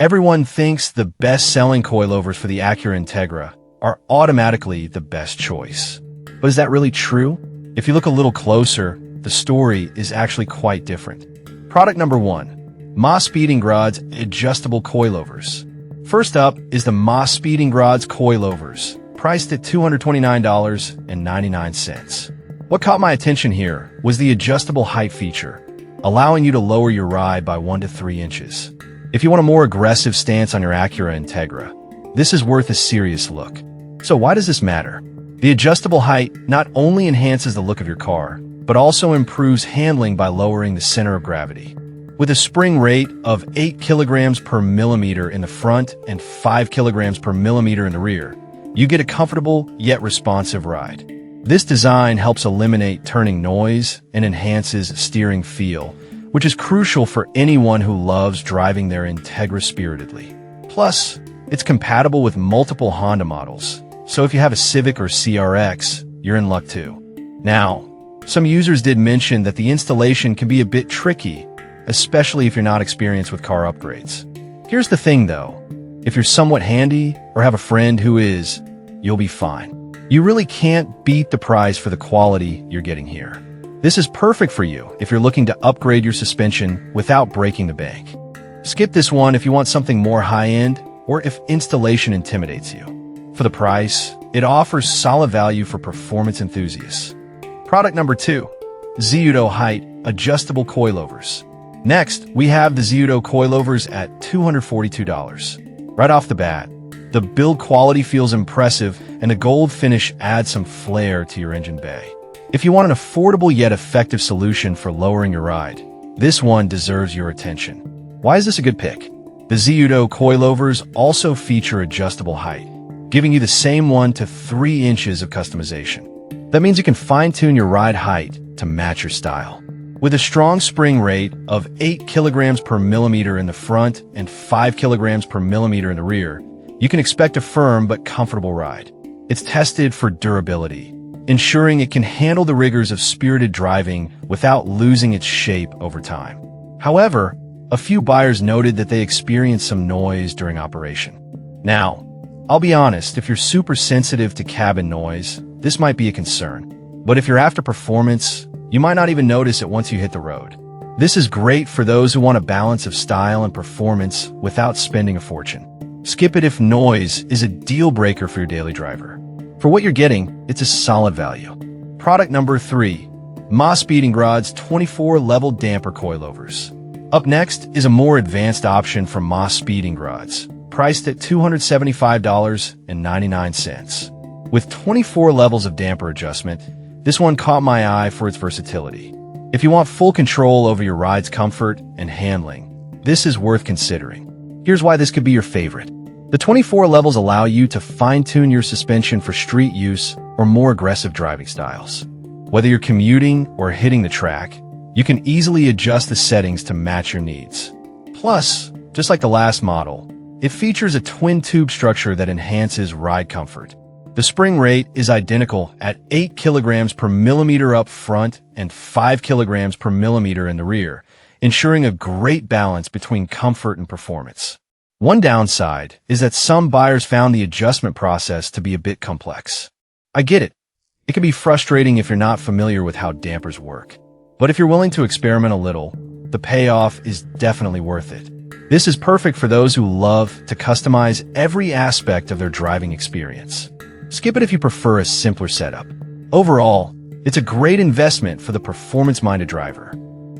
Everyone thinks the best-selling coilovers for the Acura Integra are automatically the best choice. But is that really true? If you look a little closer, the story is actually quite different. Product number 1. Moss Speedingrod's Adjustable Coilovers. First up is the Moss Speedingrod's Coilovers, priced at $229.99. What caught my attention here was the adjustable height feature, allowing you to lower your ride by 1 to 3 inches. If you want a more aggressive stance on your Acura Integra, this is worth a serious look. So why does this matter? The adjustable height not only enhances the look of your car, but also improves handling by lowering the center of gravity. With a spring rate of 8 kilograms per millimeter in the front and 5 kilograms per millimeter in the rear, you get a comfortable yet responsive ride. This design helps eliminate turning noise and enhances steering feel, which is crucial for anyone who loves driving their Integra spiritedly. Plus, it's compatible with multiple Honda models, so if you have a Civic or CRX, you're in luck too. Now, some users did mention that the installation can be a bit tricky, especially if you're not experienced with car upgrades. Here's the thing though, if you're somewhat handy or have a friend who is, you'll be fine. You really can't beat the price for the quality you're getting here. This is perfect for you if you're looking to upgrade your suspension without breaking the bank. Skip this one if you want something more high-end or if installation intimidates you. For the price, it offers solid value for performance enthusiasts. Product number 2. Ziudo Height Adjustable Coilovers. Next, we have the Ziudo Coilovers at $242. Right off the bat, the build quality feels impressive and the gold finish adds some flair to your engine bay. If you want an affordable yet effective solution for lowering your ride, this one deserves your attention. Why is this a good pick? The Ziudo Coilovers also feature adjustable height, giving you the same 1 to 3 inches of customization. That means you can fine-tune your ride height to match your style. With a strong spring rate of 8 kilograms per millimeter in the front and 5 kilograms per millimeter in the rear, you can expect a firm but comfortable ride. It's tested for durability, ensuring it can handle the rigors of spirited driving without losing its shape over time. However, a few buyers noted that they experienced some noise during operation. Now, I'll be honest, if you're super sensitive to cabin noise, this might be a concern. But if you're after performance, you might not even notice it once you hit the road. This is great for those who want a balance of style and performance without spending a fortune. Skip it if noise is a deal breaker for your daily driver. For what you're getting, it's a solid value. Product number 3. Moss Speedingrod's 24-level damper coilovers. Up next is a more advanced option from Moss Speedingrod's, priced at $275.99. With 24 levels of damper adjustment, this one caught my eye for its versatility. If you want full control over your ride's comfort and handling, this is worth considering. Here's why this could be your favorite. The 24 levels allow you to fine-tune your suspension for street use or more aggressive driving styles. Whether you're commuting or hitting the track, you can easily adjust the settings to match your needs. Plus, just like the last model, it features a twin-tube structure that enhances ride comfort. The spring rate is identical at 8 kilograms per millimeter up front and 5 kilograms per millimeter in the rear, ensuring a great balance between comfort and performance. One downside is that some buyers found the adjustment process to be a bit complex. I get it. It can be frustrating if you're not familiar with how dampers work. But if you're willing to experiment a little, the payoff is definitely worth it. This is perfect for those who love to customize every aspect of their driving experience. Skip it if you prefer a simpler setup. Overall, it's a great investment for the performance-minded driver.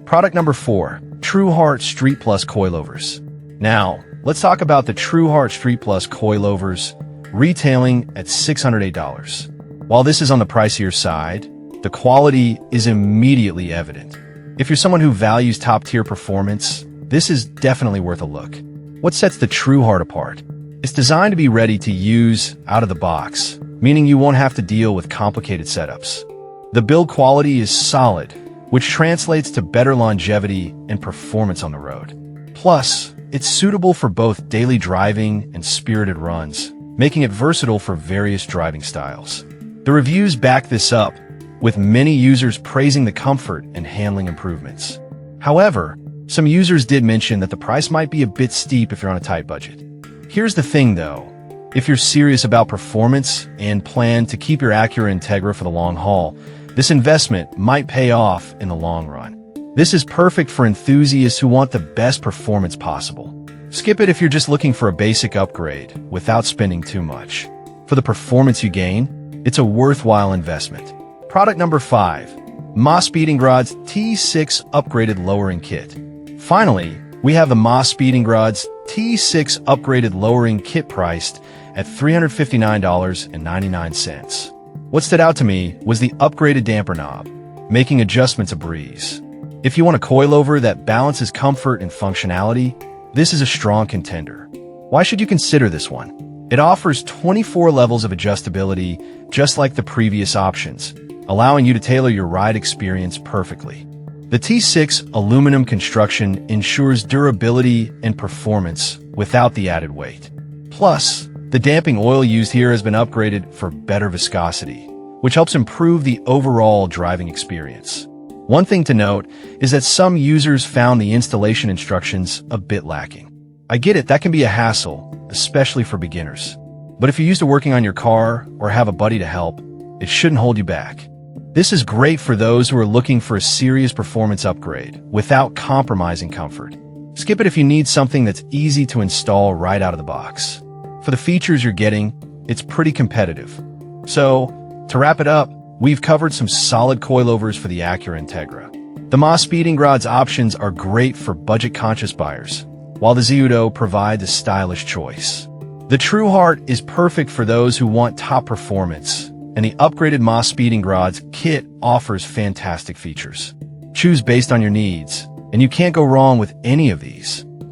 Product number 4. TrueHeart Street Plus Coilovers. Now, let's talk about the TrueHeart Street Plus Coilovers, retailing at $608. While this is on the pricier side, the quality is immediately evident. If you're someone who values top-tier performance, this is definitely worth a look. What sets the TrueHeart apart? It's designed to be ready to use out of the box, meaning you won't have to deal with complicated setups. The build quality is solid, which translates to better longevity and performance on the road. Plus, it's suitable for both daily driving and spirited runs, making it versatile for various driving styles. The reviews back this up, with many users praising the comfort and handling improvements. However, Some users did mention that the price might be a bit steep if you're on a tight budget. Here's the thing though, if you're serious about performance and plan to keep your Acura Integra for the long haul, this investment might pay off in the long run. This is perfect for enthusiasts who want the best performance possible. Skip it if you're just looking for a basic upgrade without spending too much. For the performance you gain, it's a worthwhile investment. Product number 5. Moss Speedingrod's T6 Upgraded Lowering Kit. Finally, we have the Moss Speedingrod's T6 Upgraded Lowering Kit priced at $359.99. What stood out to me was the upgraded damper knob, making adjustments a breeze. If you want a coilover that balances comfort and functionality, this is a strong contender. Why should you consider this one? It offers 24 levels of adjustability, just like the previous options, allowing you to tailor your ride experience perfectly. The T6 aluminum construction ensures durability and performance without the added weight. Plus, the damping oil used here has been upgraded for better viscosity, which helps improve the overall driving experience. One thing to note is that some users found the installation instructions a bit lacking. I get it, that can be a hassle, especially for beginners. But if you're used to working on your car or have a buddy to help, it shouldn't hold you back. This is great for those who are looking for a serious performance upgrade without compromising comfort. Skip it if you need something that's easy to install right out of the box. For the features you're getting, it's pretty competitive. So, to wrap it up, we've covered some solid coilovers for the Acura Integra. The Moss Speedingrod's options are great for budget-conscious buyers, while the Zudo provides a stylish choice. The True Heart is perfect for those who want top performance, and the upgraded Moss Speedingrod's kit offers fantastic features. Choose based on your needs, and you can't go wrong with any of these.